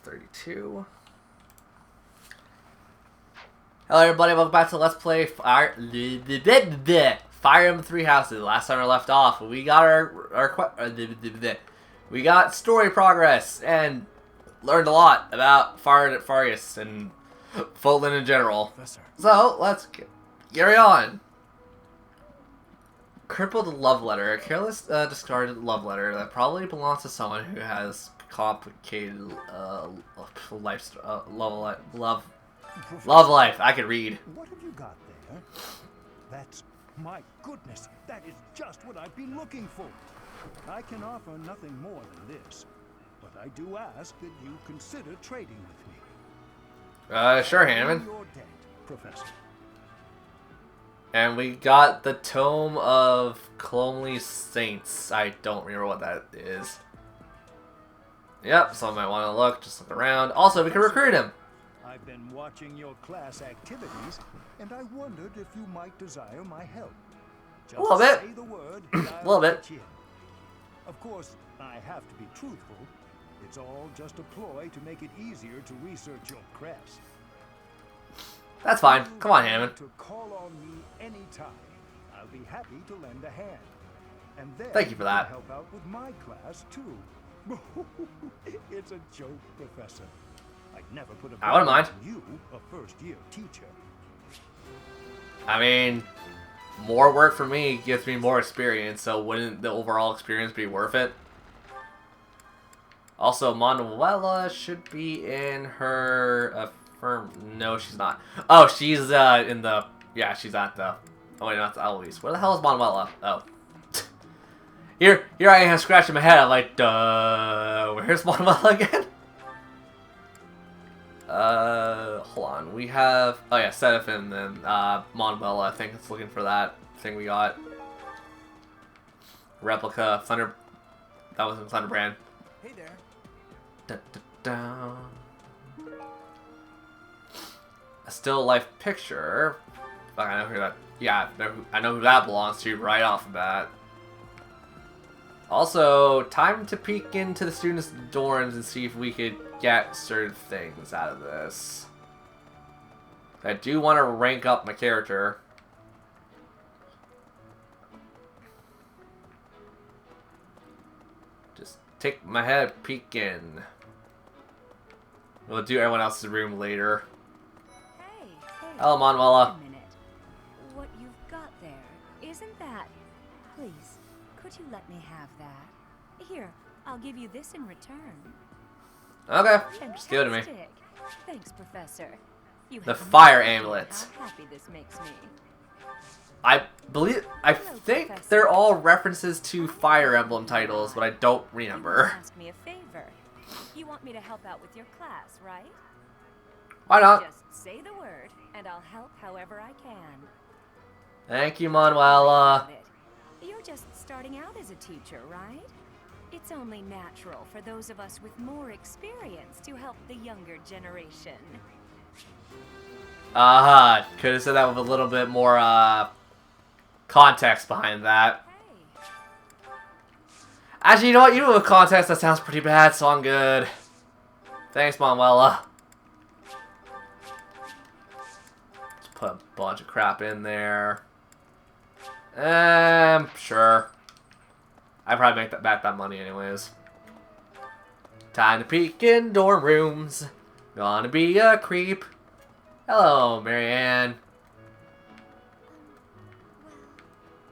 32. Hello everybody, welcome back to Let's Play Fire Emblem Three Houses. Last time I left off, we got we got story progress and learned a lot about Farius and Fulton in general. So let's carry on. Crippled love letter, a careless discarded love letter that probably belongs to someone who has complicated love life. I can read. What have you got there? That's, my goodness, that is just what I've been looking for. I can offer nothing more than this, but I do ask that you consider trading with me. Sure, Hammond. Your debt, Professor. And we got the Tome of Clomley Saints. I don't remember what that is. Yep, someone might want to look. Just look around. Also, we can recruit him. I've been watching your class activities, and I wondered if you might desire my help. Just a little bit. Say the word, A little bit. Of course, I have to be truthful. It's all just a ploy to make it easier to research your crest. That's fine. Come on, Hammond. To call on me anytime. I'll be happy to lend a hand. And then Thank you for that. Help out with my class too. It's a joke, Professor. I'd never put a I wouldn't mind. You, a first-year teacher. I mean, more work for me gives me more experience, so wouldn't the overall experience be worth it? Also, Manuela should be in her no, she's not. Oh, she's in the... Yeah, she's at the... Oh, wait, not the Eloise. Where the hell is Manuela? Oh. Here I am scratching my head. I'm like, where's Manuela again? Hold on. We have... Oh, yeah, Seraphim and Manuela. I think it's looking for that thing we got. Replica. Thunder... That was in Thunderbrand. Hey there. Da, da, da. A still life picture. Fuck, I know who that. Yeah, I know who that belongs to right off the bat. Also, time to peek into the students' dorms and see if we could get certain things out of this. I do want to rank up my character. Just take my head, peek in. We'll do everyone else's room later. Hello, Manuela. Wait a minute. What you've got there, isn't that... Please, could you let me have that? Here, I'll give you this in return. Okay, Fantastic. just give it to me. Thanks, Professor. You The have no fire idea amulet. How happy this makes me. I think they're all references to Fire Emblem titles, but I don't remember. Ask me a favor. You want me to help out with your class, right? Why not? Just say the word, and I'll help however I can. Thank you, Manuela. You're just starting out as a teacher, right? It's only natural for those of us with more experience to help the younger generation. Could have said that with a little bit more, context behind that. Hey, Actually, you know what? You know with context, that sounds pretty bad, so I'm good. Thanks, Manuela. Just put a bunch of crap in there. Sure. I probably make that money anyways. Time to peek in dorm rooms. Gonna be a creep. Hello, Marianne.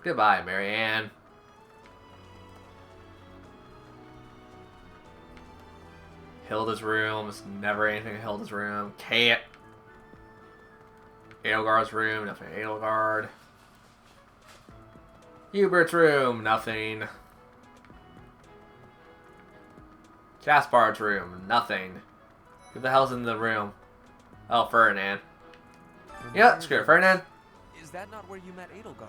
Goodbye, Marianne. Hilda's room. There's never anything in Hilda's room. Cat. Edelgard's room. Nothing in Edelgard. Hubert's room. Nothing. Jaspar's room. Nothing. Who the hell's in the room? Oh, Ferdinand. Yeah, screw it. Ferdinand. Is that not where you met Edelgard?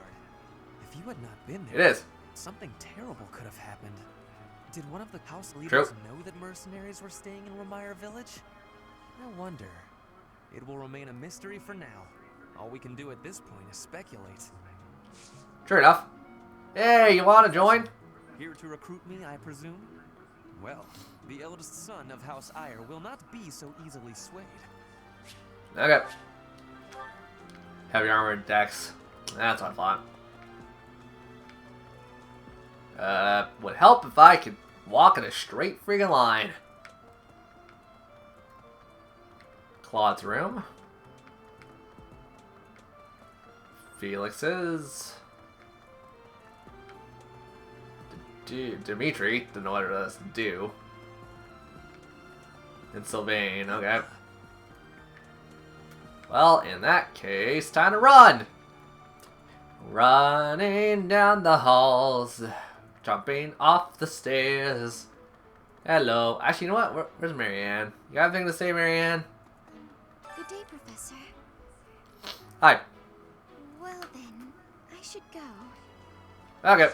If you had not been It there, is. something terrible could have happened. Did one of the house True. leaders know that mercenaries were staying in Romire Village? I wonder. It will remain a mystery for now. All we can do at this point is speculate. True enough. Hey, you want to join? Here to recruit me, I presume? Well, the eldest son of House Ire will not be so easily swayed. Okay. Heavy armored Dex. That's what I thought. Would help if I could walk in a straight freaking line. Claude's room. Felix's. Dimitri, don't know what it does do. And Sylvain, okay. Well, in that case, time to run! Running down the halls, jumping off the stairs. Hello. Actually, you know what? Where's Marianne? You got anything to say, Marianne? Good day, Professor. Hi. Well then, I should go. Okay.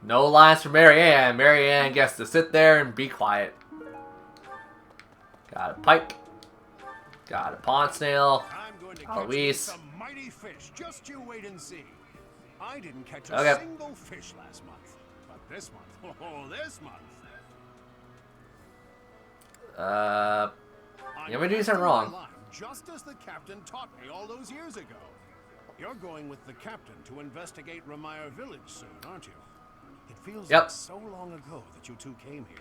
No lines for Marianne. Marianne gets to sit there and be quiet. Got a pike. Got a pond snail. I'm going to catch Luis. some mighty fish. Just you wait and see. I didn't catch Okay. a single fish last month, but this month, oh, this month. You ever do something wrong? Just as the captain taught me all those years ago. You're going with the captain to investigate Ramire Village soon, aren't you? It feels Yep. like so long ago that you two came here.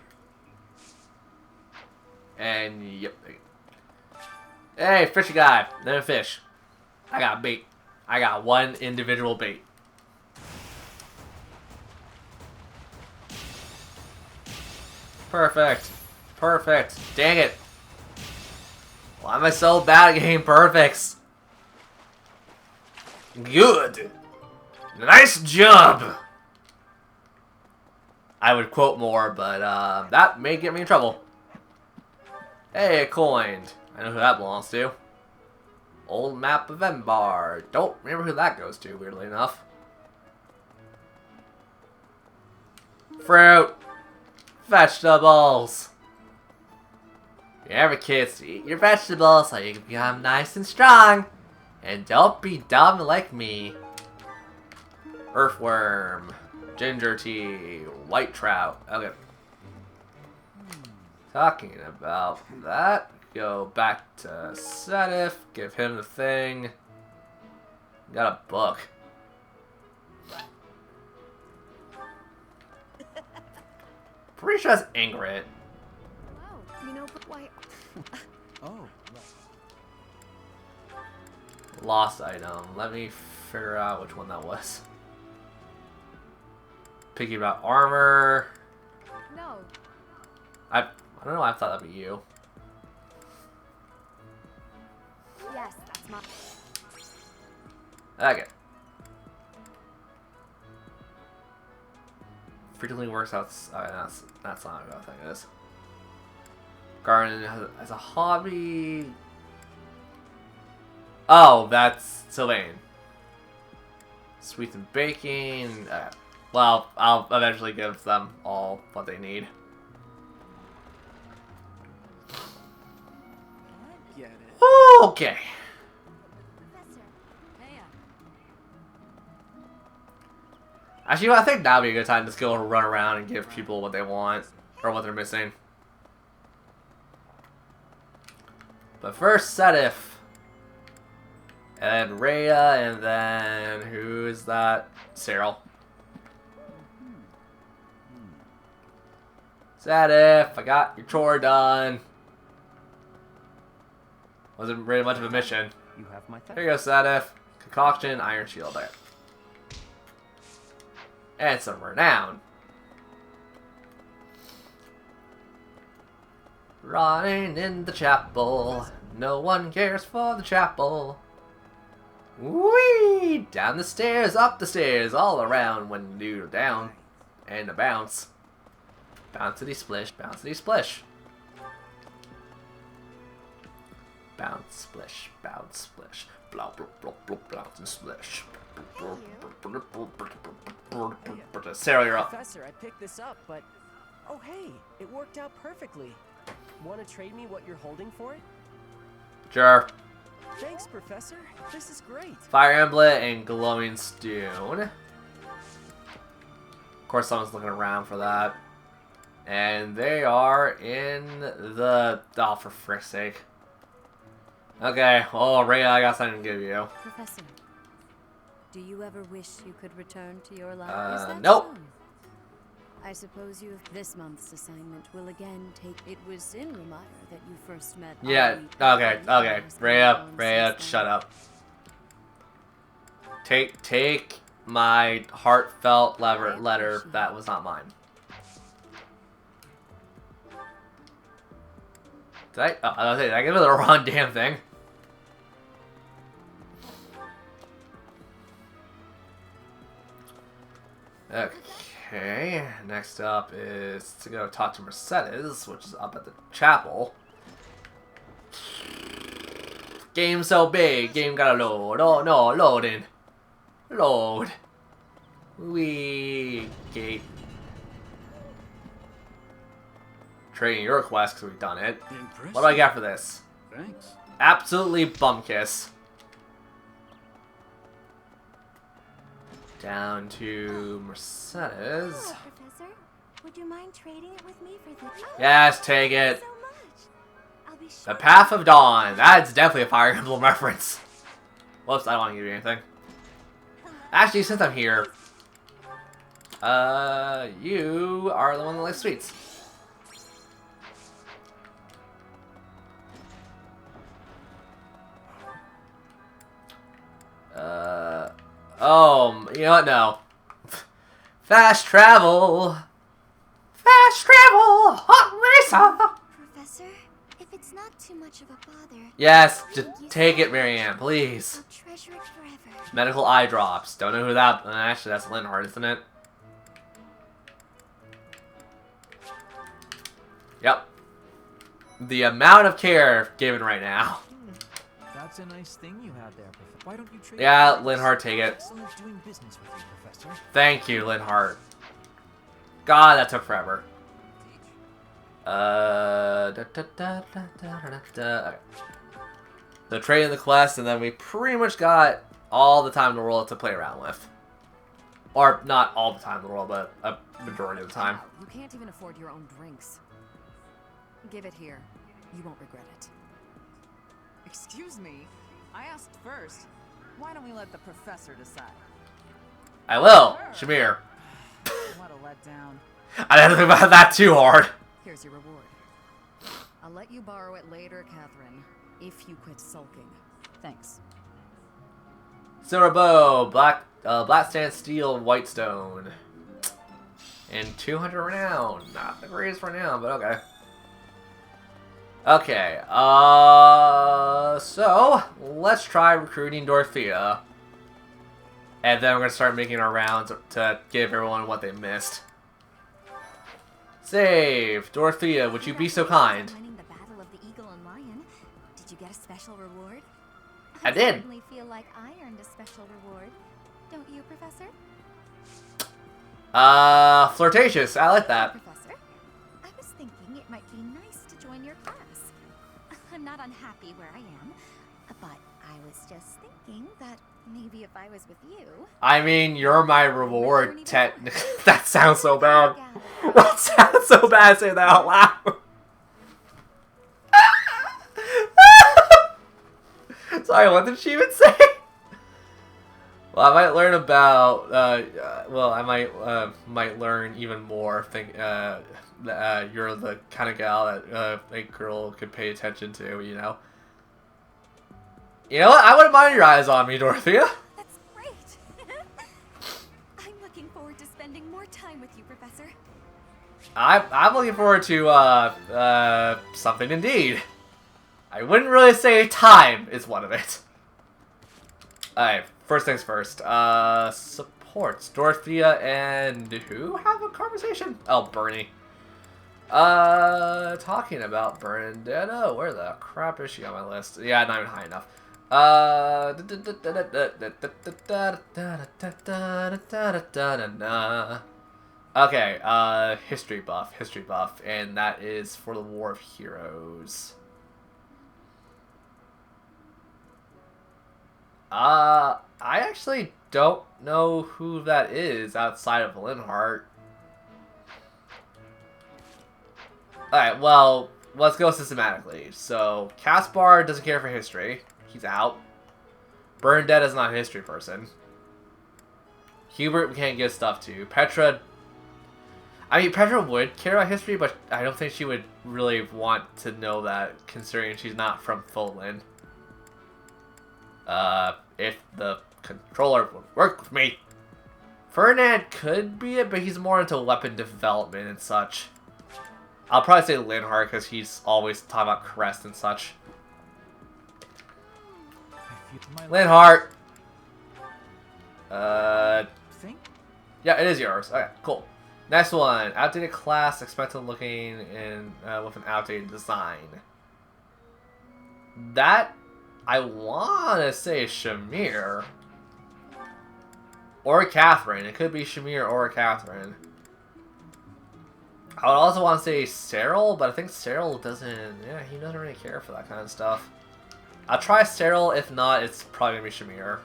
And yep. Hey, fishy guy. Let me fish. I got bait. I got one individual bait. Perfect. Perfect. Dang it. Why am I so bad at getting perfects? Good. Nice job. I would quote more, but that may get me in trouble. Hey, a coin. I know who that belongs to. Old map of Embar. Don't remember who that goes to, weirdly enough. Fruit. Vegetables. Remember, kids, eat your vegetables so you can become nice and strong. And don't be dumb like me. Earthworm. Ginger tea. White trout. Okay. Talking about that. Go back to Sedif. Give him the thing. Got a book. Pretty sure that's Ingrid. Wow, you know, but why? Oh, Lost item. Let me figure out which one that was. Picky about armor. No. I don't know. I thought that'd be you. Yes, that's my. Okay. Frequently works out. That's not what I think it is. Garden as a hobby. Oh, that's Sylvain. Sweets and baking. Well, I'll eventually give them all what they need. I get it. Okay. Professor. Hey, Actually, I think that would be a good time to just go run around and give people what they want or what they're missing. But first, Sedif. And then Rhea, and then who is that? Cyril. Sedif, I got your chore done. Wasn't really much of a mission. You have my Here you go, Sedif. Concoction, Iron Shield there. And some renown. Running in the chapel. No one cares for the chapel. Whee! Down the stairs, up the stairs, all around when you down. And a bounce. Bouncity splish, bouncity splish. Bounce, splish, bounce, splish. Blah, blah, blah, blah, bounce and splish. Sarah, you're up. Professor, I picked this up, but... Oh, hey, it worked out perfectly. Want to trade me what you're holding for it? Sure. Thanks, Professor. This is great. Fire Emblem and Glowing Stone. Of course, someone's looking around for that. And they are in the... Oh, for frick's sake. Okay, well, Ray, I got something to give you. Professor, do you ever wish you could return to your life? Is that nope. so? I suppose this month's assignment will again take... It was in Remire that you first met... Yeah, okay. Rhea, shut up. Take my heartfelt letter that was not mine. Did I give it the wrong damn thing? Okay, next up is to go talk to Mercedes, which is up at the chapel. Game so big, game gotta load. Oh no, loading. Load. We gate. Trading your request because we've done it. Impressive. What do I get for this? Thanks. Absolutely bum kiss. Down to Mercedes. Oh, Professor, would you mind trading it with me for this? Yes, take it. So much. I'll be The sure. Path of Dawn. That's definitely a Fire Emblem reference. Whoops, I don't want to give you anything. Actually, since I'm here, you are the one that likes sweets. Oh, you know what? No. Fast travel. Fast travel. Hot racer. Professor, if it's not too much of a bother, Yes, just take it, Marianne, please. I'll treasure it forever. Medical eye drops. Don't know who that... Actually, that's Linhardt, isn't it? Yep. The amount of care given right now. That's a nice thing you have there, Professor. Why don't you trade? Yeah, Linhardt, take it. Excellent doing business with you, Professor. Thank you, Linhardt. God, that took forever. Okay. So trading the quest, and then we pretty much got all the time in the world to play around with. Or not all the time in the world, but a majority of the time. You can't even afford your own drinks. Give it here. You won't regret it. Excuse me. I asked first. Why don't we let the professor decide? I will, Shamir. What a letdown. I didn't think about that too hard. Here's your reward. I'll let you borrow it later, Catherine, if you quit sulking. Thanks. Silver bow, black sand steel, white stone, and 200 renown. Not the greatest renown, but okay. Okay, so let's try recruiting Dorothea, and then we're gonna start making our rounds to give everyone what they missed. Save, Dorothea. Would you be so kind? Winning the Battle of the Eagle and Lion. Did you get a special reward? I did. certainly feel like I earned a special reward. Don't you, Professor? Flirtatious. I like that. Professor, I was thinking it might be nice to join your class. I'm not unhappy where I am, but I was just thinking that maybe if I was with you... I mean, you're my reward, That sounds so bad. That sounds so bad saying that out loud. Sorry, what did she even say? Well, I might learn about, I might learn even more. You're the kind of gal that a girl could pay attention to, you know? You know what? I wouldn't mind your eyes on me, Dorothea. That's great! I'm looking forward to spending more time with you, Professor. I'm looking forward to, something indeed. I wouldn't really say time is one of it. Alright, first things first. Supports. Dorothea and who have a conversation? Oh, Bernie. Talking about Bernadetta. Where the crap is she on my list? Yeah, not even high enough. Okay, history buff, and that is for the War of Heroes. I actually don't know who that is outside of Linhardt. Alright, well, let's go systematically. So, Caspar doesn't care for history. He's out. Bernadette is not a history person. Hubert we can't give stuff to. Petra... I mean, Petra would care about history, but I don't think she would really want to know that, considering she's not from Fulton. If the controller would work with me. Ferdinand could be it, but he's more into weapon development and such. I'll probably say Linhart, because he's always talking about Crest and such. Linhart! Think? Yeah, it is yours. Okay, cool. Next one. Outdated class, expensive looking, and with an outdated design. That, I want to say Shamir. Or Catherine. It could be Shamir or Catherine. I would also want to say Cyril, but I think Cyril doesn't... Yeah, he doesn't really care for that kind of stuff. I'll try Cyril. If not, it's probably going to be Shamir.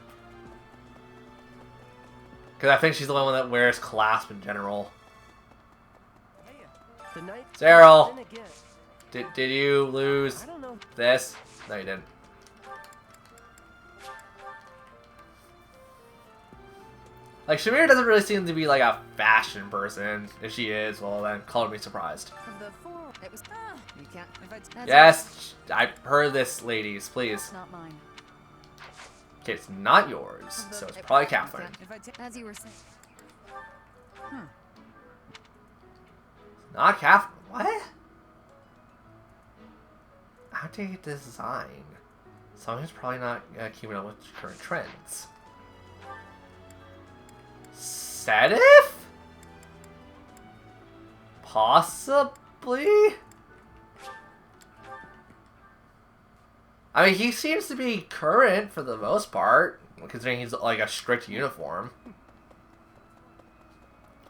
Because I think she's the only one that wears clasp in general. Cyril! Did you lose this? No, you didn't. Like, Shamir doesn't really seem to be like a fashion person. If she is, well then, call me surprised. Yes, I've heard this, ladies, please. Not mine. Okay, it's not yours, so it's probably Catherine. As you were saying. Not Catherine. What? Outdated design. Something's probably not keeping up with current trends. Sedif? Possibly? I mean, he seems to be current for the most part, considering he's like a strict uniform.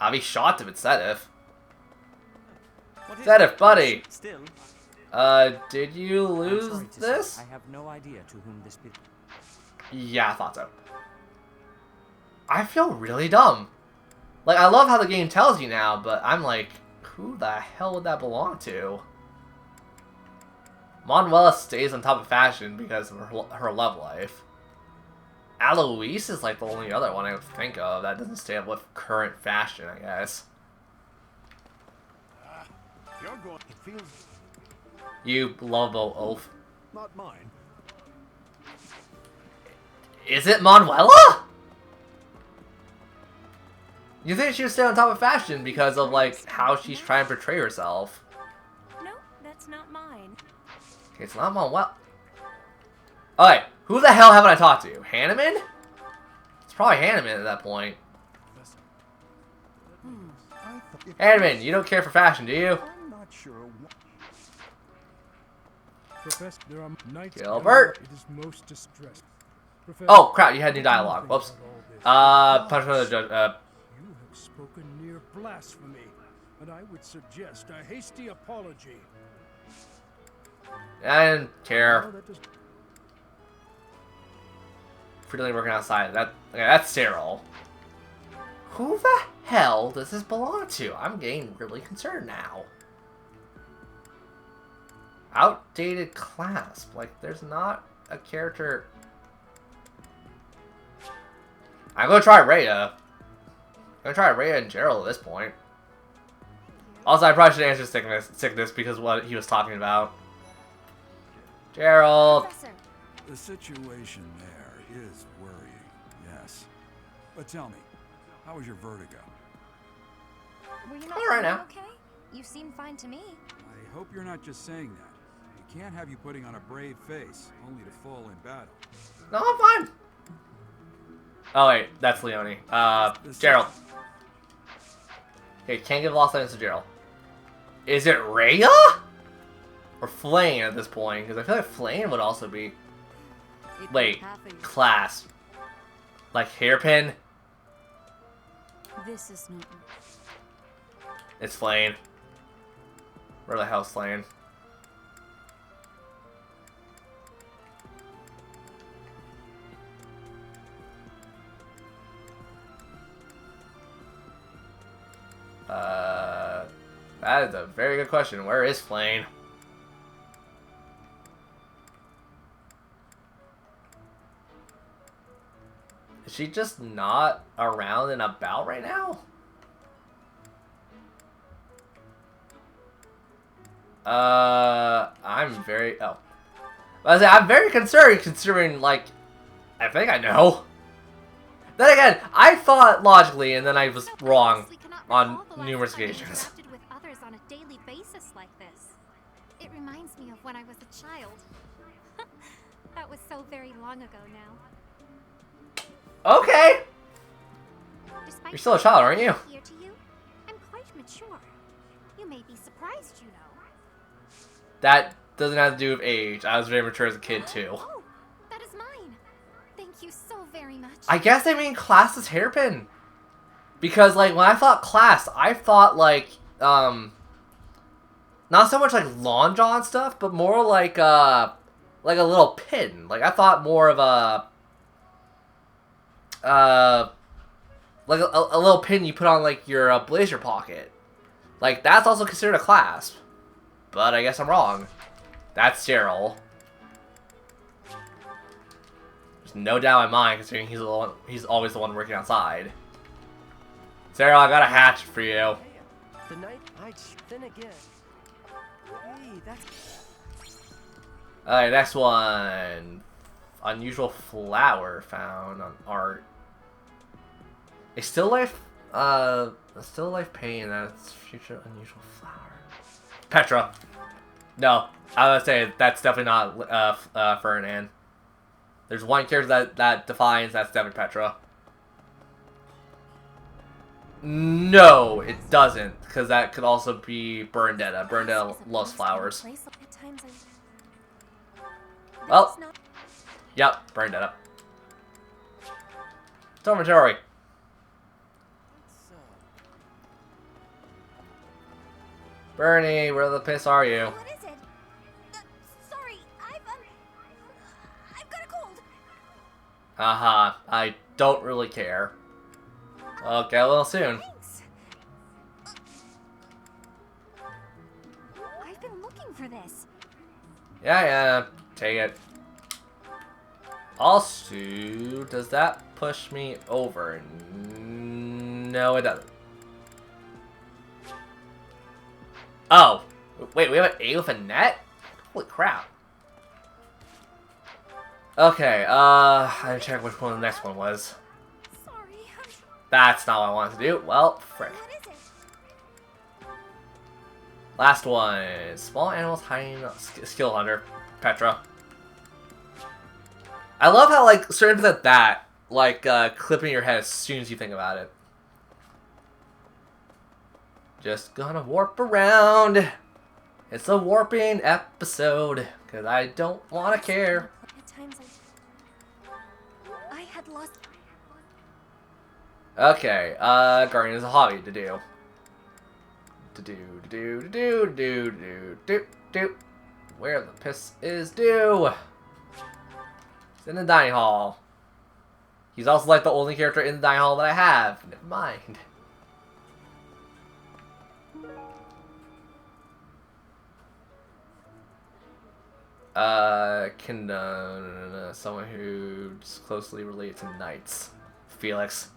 I'll be shocked if it's Sedif. Sedif, buddy! Still, did you lose this? I have no idea to whom this belongs. Yeah, I thought so. I feel really dumb. Like, I love how the game tells you now, but I'm like, who the hell would that belong to? Manuela stays on top of fashion because of her love life. Aloise is like the only other one I would think of that doesn't stay up with current fashion, I guess. You're going. It feels You lovable oaf. not mine. Is it Manuela? You think she would stay on top of fashion because of like how she's trying to portray herself? No, that's not mine. Okay, it's not Manuela. Alright, who the hell haven't I talked to? Hanneman? It's probably Hanneman at that point. Hanneman, you don't care for fashion, do you? I'm not sure. Professor, there are nights Gilbert? it is most distressed. Professor, Oh, crap, you had new dialogue. Whoops. Punishment of the judge. you have spoken near blasphemy, and I would suggest a hasty apology. I didn't No, care. that does- Freely working outside. Okay, that's Cyril. Who the hell does this belong to? I'm getting really concerned now. Outdated clasp. Like, there's not a character... I'm gonna try Rhea. I'm gonna try Rhea and Gerald at this point. Also, I probably should answer sickness because of what he was talking about. Gerald! Professor, The situation there is worrying, yes. But tell me, how was your vertigo? were you not All right feeling now. okay? You seem fine to me. I hope you're not just saying that. We can't have you putting on a brave face, only to fall in battle. No, I'm fine. Oh wait, that's Leone. Gerald. Okay, can't give lost items to Gerald. Is it Rhea? Or Flame at this point? Because I feel like Flame would also be... It Wait, happened. clasp. Like hairpin? This is not. It's Flame. Where the hell's Flame? That is a very good question. Where is Flame? Is she just not around and about right now? I'm very... Oh. I'm very concerned considering, like... I think I know. Then again, I thought logically, and then I was wrong on numerous occasions. With others on a daily basis like this. It reminds me of when I was a child. That was so very long ago now. Okay! Despite You're still a child, aren't you? Here to you, I'm quite mature. You may be surprised, you know. That doesn't have to do with age. I was very mature as a kid, too. Oh, that is mine. Thank you so very much. I guess they mean class is hairpin. Because, like, when I thought class, I thought, like, not so much like lawn jaw and stuff, but more like a little pin. Like, I thought more of a, like a little pin you put on, like, your blazer pocket. Like, that's also considered a clasp. But I guess I'm wrong. That's sterile. There's no doubt in my mind, considering he's always the one working outside. Sarah, I got a hatchet for you. The night then again. Hey, that's... Alright, next one. Unusual flower found on art. A still life painting that's future unusual flower. Petra. No, I would say that's definitely not Ferdinand. There's one character that defines that's definitely Petra. No, it doesn't, because that could also be Bernadetta. Bernadetta loves flowers. Well, yep, Bernadetta. Dormitory. Bernie, where the piss are you? What is it? Sorry, I've got a cold. Uh-huh, I don't really care. I'll get a little soon. Thanks. I've been looking for this. Yeah, take it. Also, does that push me over? No, it doesn't. Oh, wait, we have an A with a net? Holy crap. Okay, I didn't check which one the next one was. Sorry. That's not what I wanted to do. Well, frick. What is it? Last one. Small animals hiding skill hunter. Petra. I love how, like, certain things like that, like, clipping your head as soon as you think about it. Just gonna warp around. It's a warping episode, because I don't want to care. At times I had lost... Okay, gardening is a hobby to do. Where the piss is due? It's in the dining hall. He's also like the only character in the dining hall that I have. Never mind. Someone who's closely related to knights. Felix.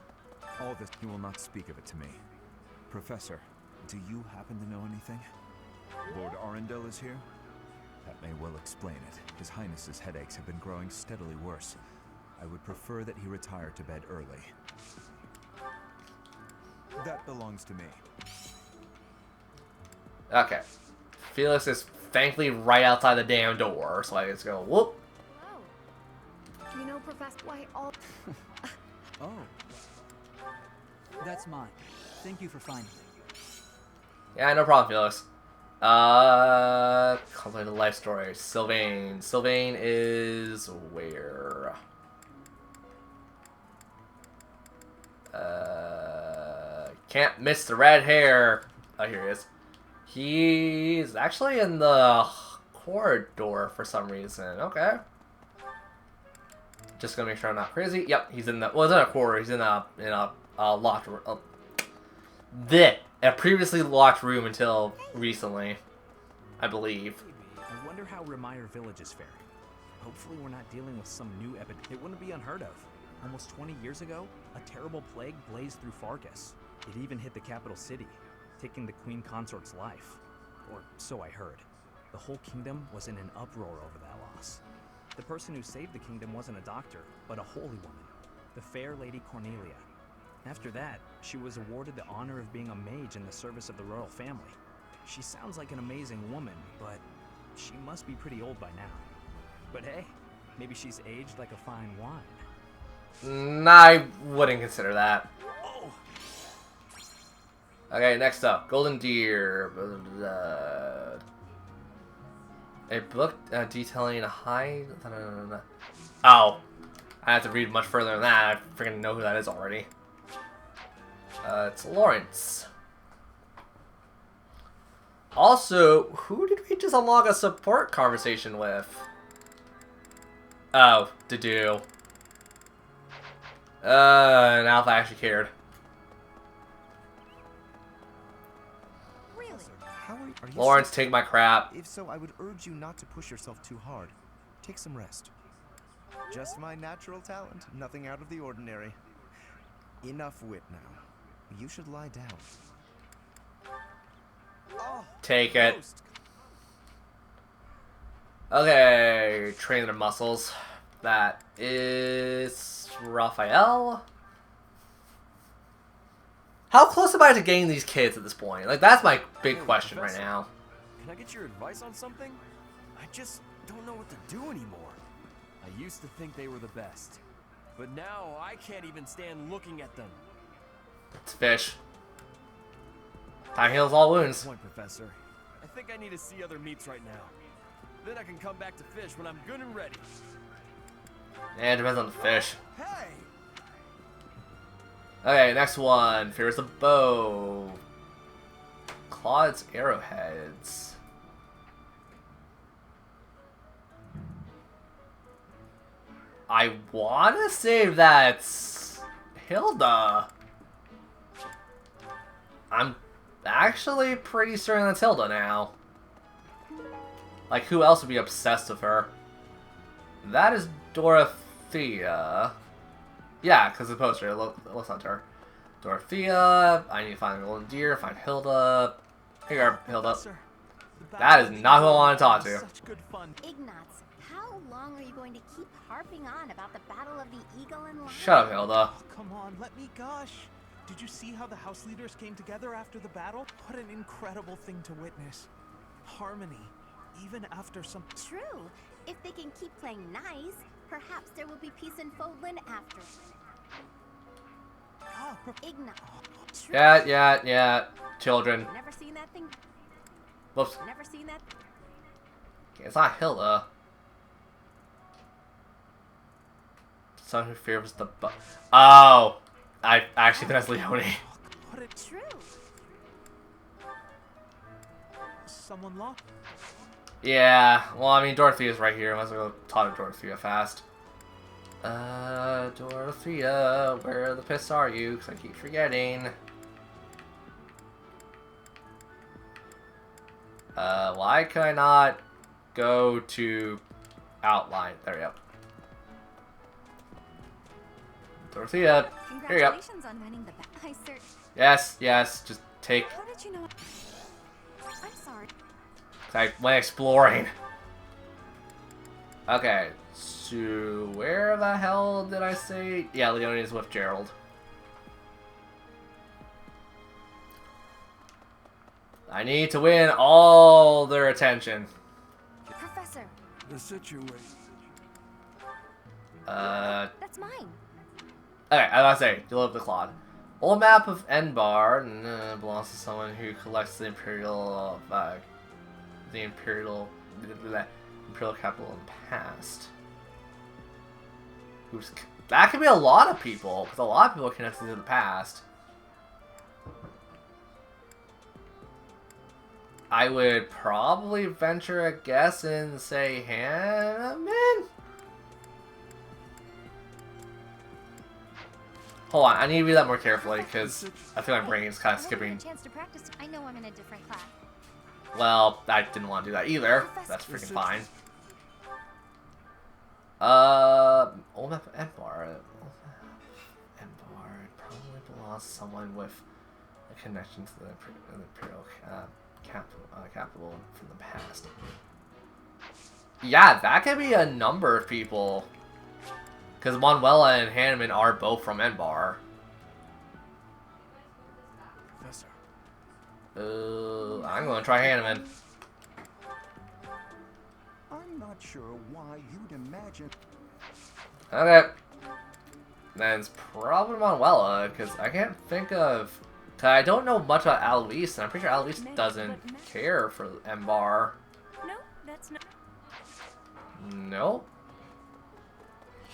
All this, you will not speak of it to me. Professor, do you happen to know anything? Lord Arundel is here? That may well explain it. His Highness's headaches have been growing steadily worse. I would prefer that he retire to bed early. That belongs to me. Okay. Felix is thankfully right outside the damn door, so I just go, whoop. Hello. You know, Professor, why all... Oh. That's mine. Thank you for finding it. Yeah, no problem, Felix. Complete the life story. Sylvain. Sylvain is where? Can't miss the red hair. Oh, here he is. He's actually in the corridor for some reason. Okay. Just gonna make sure I'm not crazy. Yep, he's in the. Well, he's in a corridor. He's in a locked room. a previously locked room until recently, I believe. I wonder how Remire Village is faring. Hopefully we're not dealing with some new epidemic. It wouldn't be unheard of. Almost 20 years ago, a terrible plague blazed through Farkas. It even hit the capital city, taking the Queen Consort's life. Or so I heard. The whole kingdom was in an uproar over that loss. The person who saved the kingdom wasn't a doctor, but a holy woman, the fair Lady Cornelia. After that, she was awarded the honor of being a mage in the service of the royal family. She sounds like an amazing woman, but she must be pretty old by now. But hey, maybe she's aged like a fine wine. I wouldn't consider that. Okay, next up, Golden Deer. A book detailing a high. Oh, I have to read much further than that. I freaking know who that is already. It's Lawrence. Also, who did we just unlock a support conversation with? Oh, Dedu. Now if I actually cared. Really? How are you Lawrence, sick? take my crap. If so, I would urge you not to push yourself too hard. Take some rest. Just my natural talent, nothing out of the ordinary. Enough wit now. You should lie down. Oh, take it. Okay, train their muscles. That is Raphael. How close am I to getting these kids at this point? Like, that's my big question right now. Can I get your advice on something? I just don't know what to do anymore. I used to think they were the best, but now I can't even stand looking at them. It's fish. Time heals all wounds. Point, Professor. I think I need to see other meats right now. Then I can come back to fish when I'm good and ready. And it depends on the fish. Hey! Okay, next one. Fears the bow. Claude's arrowheads. I wanna say that's Hilda. I'm actually pretty certain that's Hilda now. Like, who else would be obsessed with her? That is Dorothea. Yeah, because the poster, it looks like her. Dorothea, I need to find the Golden Deer, find Hilda. Here you are, Hilda. That is not who I want to talk to. Such good fun. Ignatz, how long are you going to keep harping on about the Battle of the Eagle and Lion? Shut up, Hilda. Oh, come on, let me gush. Did you see how the house leaders came together after the battle? What an incredible thing to witness. Harmony, even after some... True. If they can keep playing nice, perhaps there will be peace in Fodlan after. Ignatz. Yeah. Children. Never seen that thing. Whoops. Never seen that. Okay, it's not Hilda. Someone who fears the Oh! I actually think that's Leone. What a true. Someone lost. Yeah, well, I mean, Dorothea's right here. I must go talk to Dorothea fast. Dorothea, where the piss are you? Because I keep forgetting. Why can I not go to outline? There we go. Dorothea, here you go. Congratulations on winning the battle. Yes, just take. How did you know? I'm sorry. I went exploring. Okay, so where the hell did I say? Yeah, Leone is with Gerald. I need to win all their attention. Professor. The situation. That's mine. Okay, I was about to say, you love the Claude. Old map of Enbar belongs to someone who collects the Imperial Imperial capital in the past. That could be a lot of people, because a lot of people are connected to the past. I would probably venture a guess and say Hanneman? Hold on, I need to read that more carefully, because I think my brain is kind of skipping. Chance to practice. I know I'm in a different class. Well, I didn't want to do that either. That's freaking fine. Old map of Embar. Embar probably belongs to someone with a connection to the Imperial capital from the past. Yeah, that could be a number of people. Because Manuela and Hanneman are both from Embar. Professor. I'm going to try Hanneman. I'm not sure why you'd imagine. Okay. Then it's probably Manuela, because I can't think of... Cause I don't know much about Alois, and I'm pretty sure Alois doesn't care for Embar. No, that's not... Nope.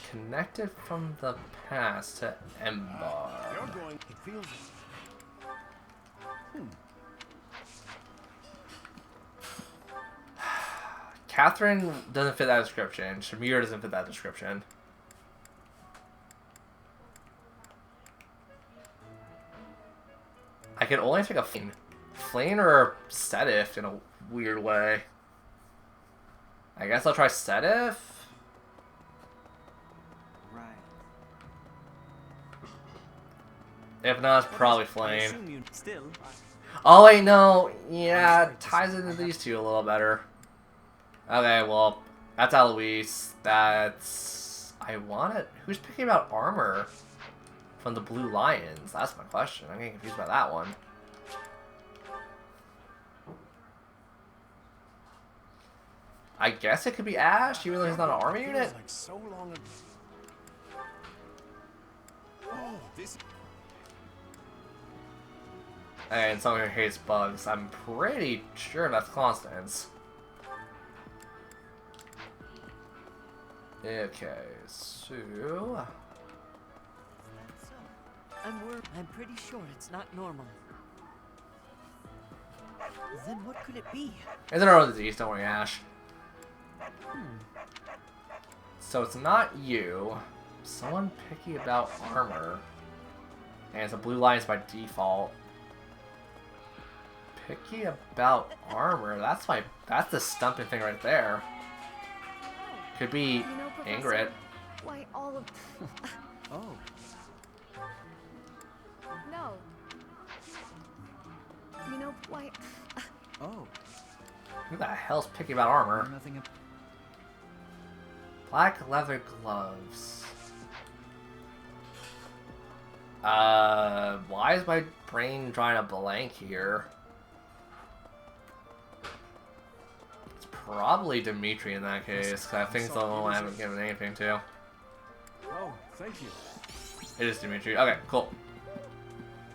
Connected from the past to Embar. You're going. It feels. Catherine doesn't fit that description. Shamir doesn't fit that description. I could only take a Flane or Sedif in a weird way. I guess I'll try Sedif. Right. If not, it's probably Flame. Still. Oh wait, no. Yeah, it ties into these two a little better. Okay, well, that's Alois. That's... I want it. Who's picking about armor from the Blue Lions? That's my question. I'm getting confused by that one. I guess it could be Ash, even though he's not an army unit. Like so long ago. Oh, this. And someone who hates bugs. I'm pretty sure that's Constance. Okay, so... I'm pretty sure it's not normal. Then what could it be? It's an early disease, don't worry, Ash. So it's not you. Someone picky about armor. And it's a Blue Lions by default. Picky about armor. That's the stumping thing right there. Could be Ingrid. Why all of... Oh. No. You know, why... Oh. Who the hell's picky about armor? Nothing. Black leather gloves. Why is my brain drawing a blank here? It's probably Dimitri in that case, because I think it's the only one I haven't given anything to. Oh, thank you. It is Dimitri. Okay, cool.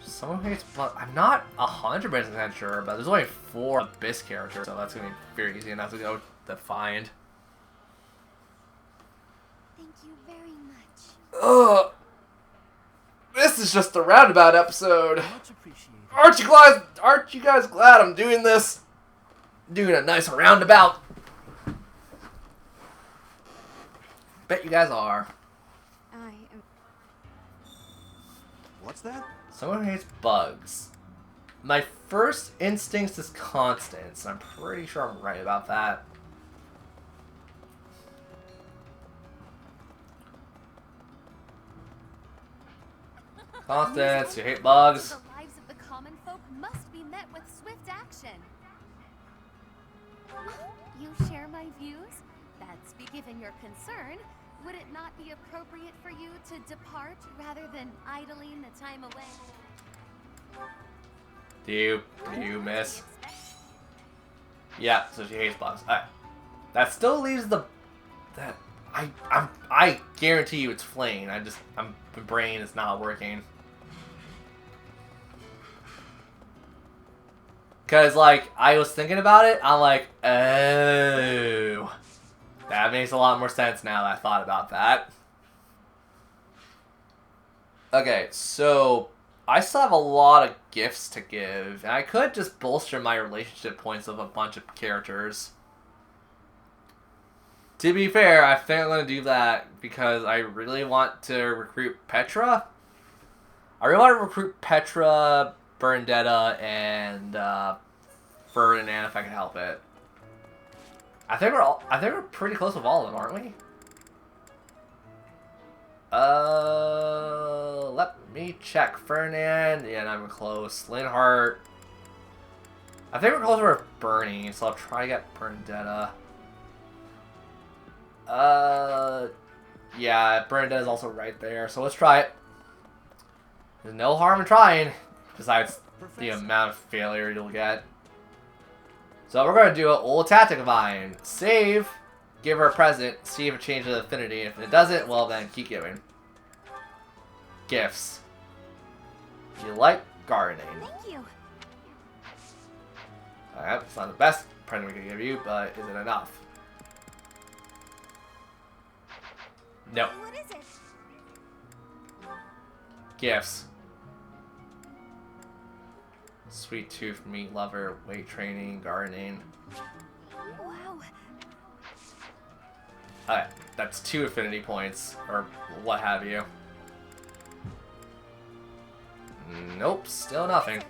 Someone hates blood. I'm not 100% sure, but there's only 4 Abyss characters, so that's gonna be very easy enough to go to find. Thank you very much. Ugh. This is just a roundabout episode. Much appreciated. Aren't you guys glad I'm doing this? Doing a nice roundabout. Bet you guys are. I am... What's that? Someone who hates bugs. My first instinct is Constance. I'm pretty sure I'm right about that. Constance, you hate bugs. The lives of the common folk must be met with swift action. You share my views? That's given your concern. Would it not be appropriate for you to depart rather than idling the time away? Do you miss? Yeah, so she hates bugs. Alright. That still leaves the... I guarantee you it's Flame. My brain is not working. Cause like, I was thinking about it, I'm like, oh. That makes a lot more sense now that I thought about that. Okay, so I still have a lot of gifts to give, and I could just bolster my relationship points of a bunch of characters. To be fair, I think I'm going to do that because I really want to recruit Petra. I really want to recruit Petra, Bernadetta, and Ferdinand if I can help it. I think we're pretty close with all of them, aren't we? Let me check. Ferdinand, yeah, not even close. Linhart. I think we're closer with Bernie, so I'll try to get Bernadetta. Yeah, Bernadetta's also right there, so let's try it. There's no harm in trying, besides the amount of failure you'll get. So we're going to do an old tactic of mine. Save, give her a present, see if it changes the affinity. If it doesn't, well then keep giving. Gifts. You like gardening. Thank you. Alright, it's not the best present we can give you, but is it enough? No. What is it? Gifts. Sweet tooth, meat lover, weight training, gardening. Wow. Alright, that's 2 affinity points, or what have you. Nope, still nothing.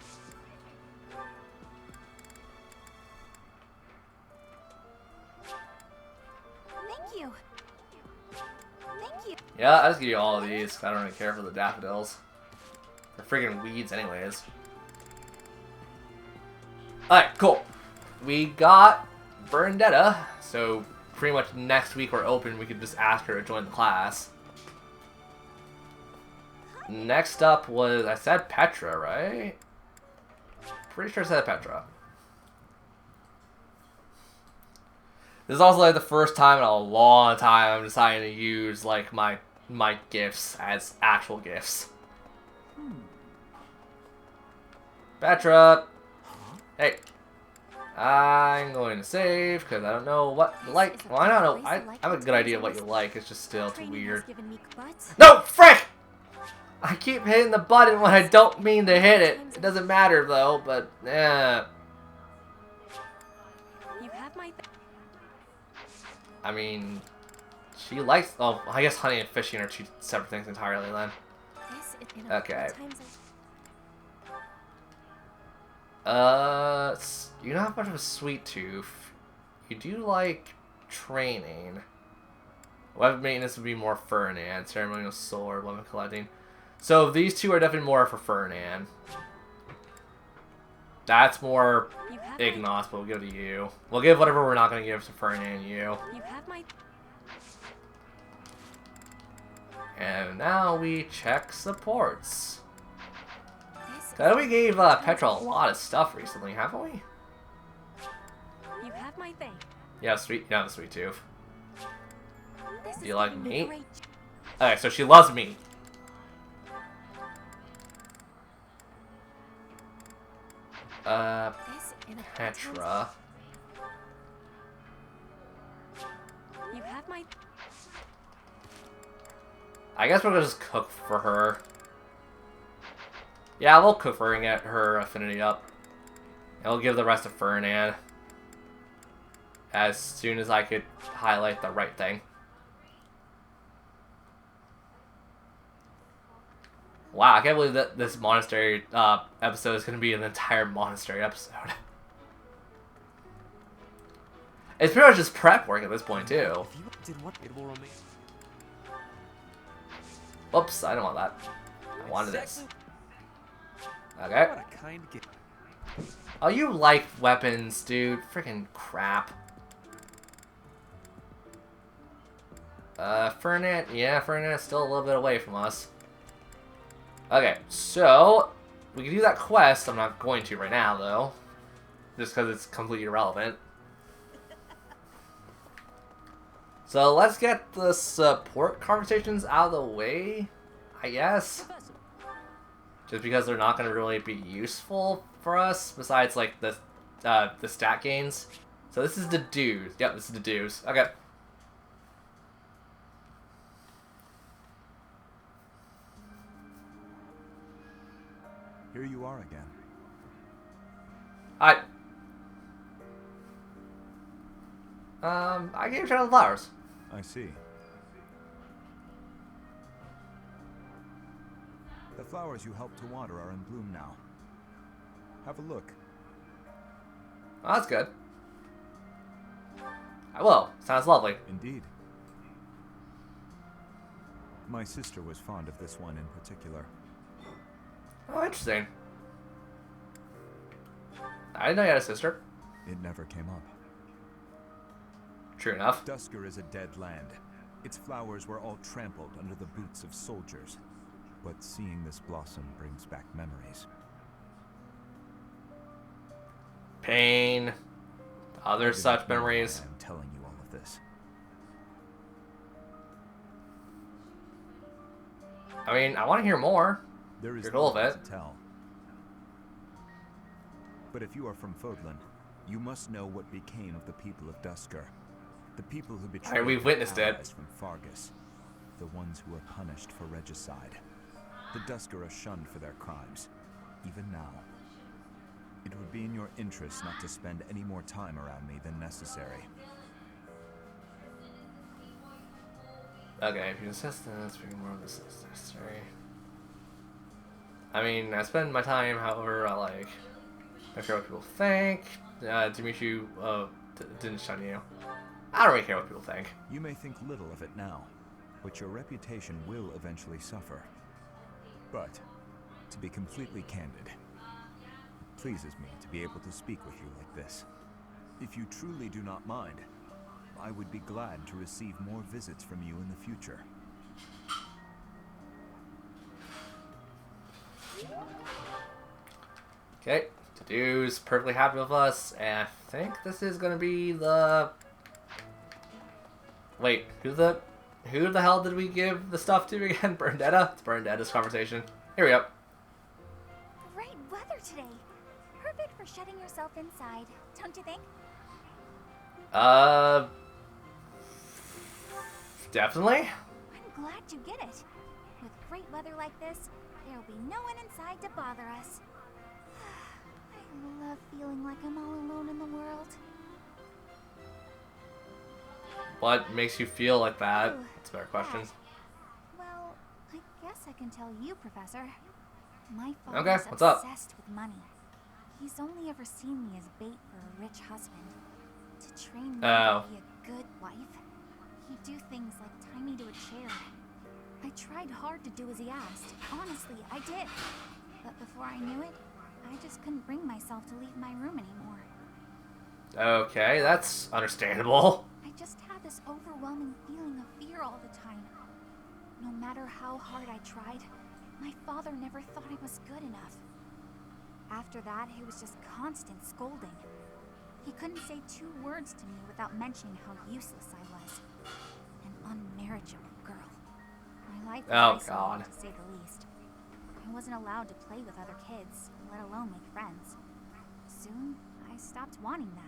Thank you. Thank you. Yeah, I just give you all of these, 'cause I don't really care for the daffodils. They're freaking weeds anyways. Alright, cool. We got Bernadetta, so pretty much next week we're open, we could just ask her to join the class. Next up was, I said Petra, right? Pretty sure I said Petra. This is also like the first time in a long time I'm deciding to use like my gifts as actual gifts. Petra! Hey! I'm going to save because I don't know what you like. Well, I don't know. I have a good idea of what you like. It's just still too weird. No! Frick! I keep hitting the button when I don't mean to hit it. It doesn't matter though, but yeah. You have my I mean, she likes. Oh, I guess hunting and fishing are 2 separate things entirely then. Okay. You don't have much of a sweet tooth. You do like training. Weapon maintenance would be more Ferdinand. Ceremonial sword, weapon collecting. So these 2 are definitely more for Ferdinand. That's more Ignos, but we'll give it to you. We'll give whatever we're not going to give to Ferdinand and you. You have my And now we check supports. I know we gave Petra a lot of stuff recently, haven't we? You have my thing. Yeah, sweet. You have a sweet tooth. This Do you like meat? Okay, so she loves meat. Petra. You have my I guess we're gonna just cook for her. Yeah, we'll cook for her and get her affinity up. And we'll give the rest to Ferdinand. As soon as I could highlight the right thing. Wow, I can't believe that this monastery episode is going to be an entire monastery episode. It's pretty much just prep work at this point, too. If you did what it will remain. Oops, I don't want that. I wanted this. Okay. What a kind gift. Oh, you like weapons, dude. Freaking crap. Ferdinand. Yeah, Ferdinand's still a little bit away from us. Okay, so we can do that quest. I'm not going to right now, though. Just because it's completely irrelevant. So let's get the support conversations out of the way, I guess. Just because they're not going to really be useful for us, besides like the stat gains. So this is the dues. Yep, this is the dues. Okay. Here you are again. Hi. I gave you the flowers. I see. The flowers you helped to water are in bloom now. Have a look. Oh, that's good. I will. Sounds lovely. Indeed. My sister was fond of this one in particular. Oh, interesting. I didn't know you had a sister. It never came up. True enough. Dusker is a dead land. Its flowers were all trampled under the boots of soldiers. But seeing this blossom brings back memories. Pain. Other such memories. I'm telling you all of this. I mean, I want to hear more. There is You're cool with it. to tell. But if you are from Fodlan, you must know what became of the people of Dusker. The people who betrayed we've witnessed it. from Fargus. The ones who were punished for regicide. The Dusker are shunned for their crimes, even now. It would be in your interest not to spend any more time around me than necessary. Okay, if you insist, then speaking more of this is necessary. I mean, I spend my time however I like. I don't care what people think. Dimitri didn't shun you. I don't really care what people think. You may think little of it now, but your reputation will eventually suffer. But, to be completely candid, it pleases me to be able to speak with you like this. If you truly do not mind, I would be glad to receive more visits from you in the future. Okay, Tadu's perfectly happy with us, and I think this is gonna be the... Wait, who the hell did we give the stuff to again? Berndetta? It's Berndetta's conversation. Here we go. Great weather today. Perfect for shutting yourself inside, don't you think? Definitely. I'm glad you get it. With great weather like this, there'll be no one inside to bother us. I love feeling like I'm all alone in the world. What makes you feel like that? Ooh, That's a better question. Well, I guess I can tell you, Professor. My Okay, father's what's up? obsessed with money. He's only ever seen me as bait for a rich husband. To train me to be a good wife, he'd do things like tie me to a chair. I tried hard to do as he asked. Honestly, I did. But before I knew it, I just couldn't bring myself to leave my room anymore. Okay, that's understandable. I just had this overwhelming feeling of fear all the time. No matter how hard I tried, my father never thought I was good enough. After that, it was just constant scolding. He couldn't say 2 words to me without mentioning how useless I was. An unmarriageable girl. My life was isolated, to say the least. I wasn't allowed to play with other kids, let alone make friends. Soon, I stopped wanting that.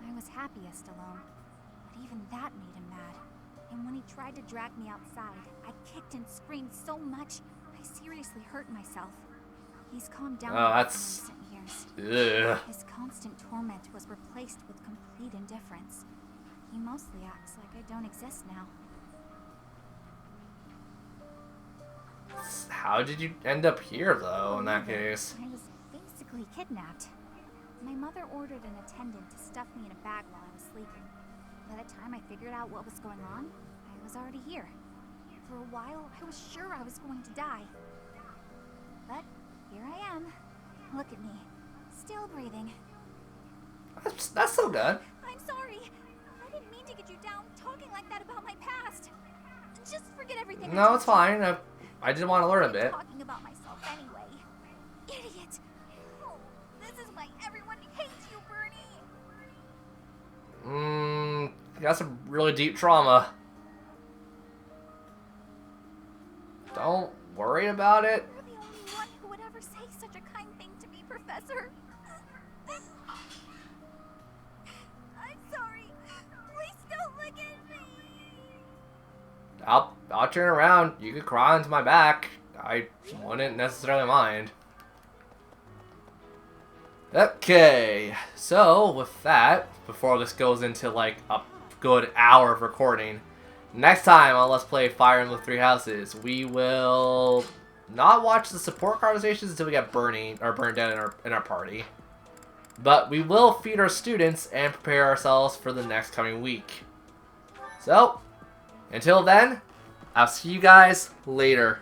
I was happiest alone, but even that made him mad. And when he tried to drag me outside, I kicked and screamed so much, I seriously hurt myself. He's calmed down in recent years. Ugh. His constant torment was replaced with complete indifference. He mostly acts like I don't exist now. How did you end up here, though, in that case? I was basically kidnapped. My mother ordered an attendant to stuff me in a bag while I was sleeping. By the time I figured out what was going on, I was already here. For a while, I was sure I was going to die. But here I am. Look at me. Still breathing. That's so good. I'm sorry. I didn't mean to get you down talking like that about my past. Just forget everything. No, it's fine. I did want to learn a bit. Talking about myself anyway. Idiot. Oh, this is why everyone hates you, Bernie. You got some really deep trauma. Don't worry about it. You're the only one who would ever say such a kind thing to me, Professor. I'm sorry. Please don't look at me. I'll turn around. You could crawl into my back. I wouldn't necessarily mind. Okay, so with that, before this goes into like a good hour of recording, next time on Let's Play Fire Emblem 3 Houses, we will not watch the support conversations until we get burned down in our party. But we will feed our students and prepare ourselves for the next coming week. So, until then, I'll see you guys later.